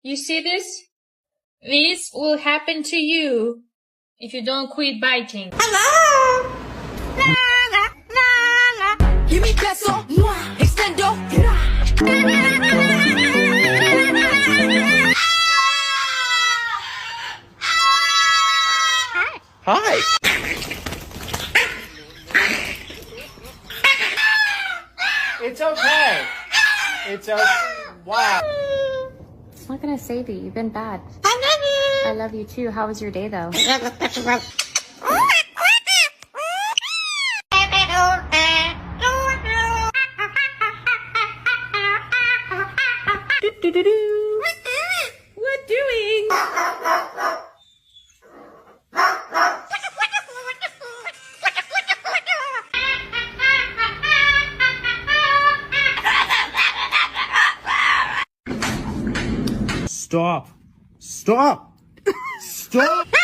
You see this? This will happen to you if you don't quit biting. Hello. Give me beso, extendo. Hi. It's okay. It's okay. Wow. What can I say to you? You've been bad. I love you too. How was your day though? What doing? Stop. Stop. Stop.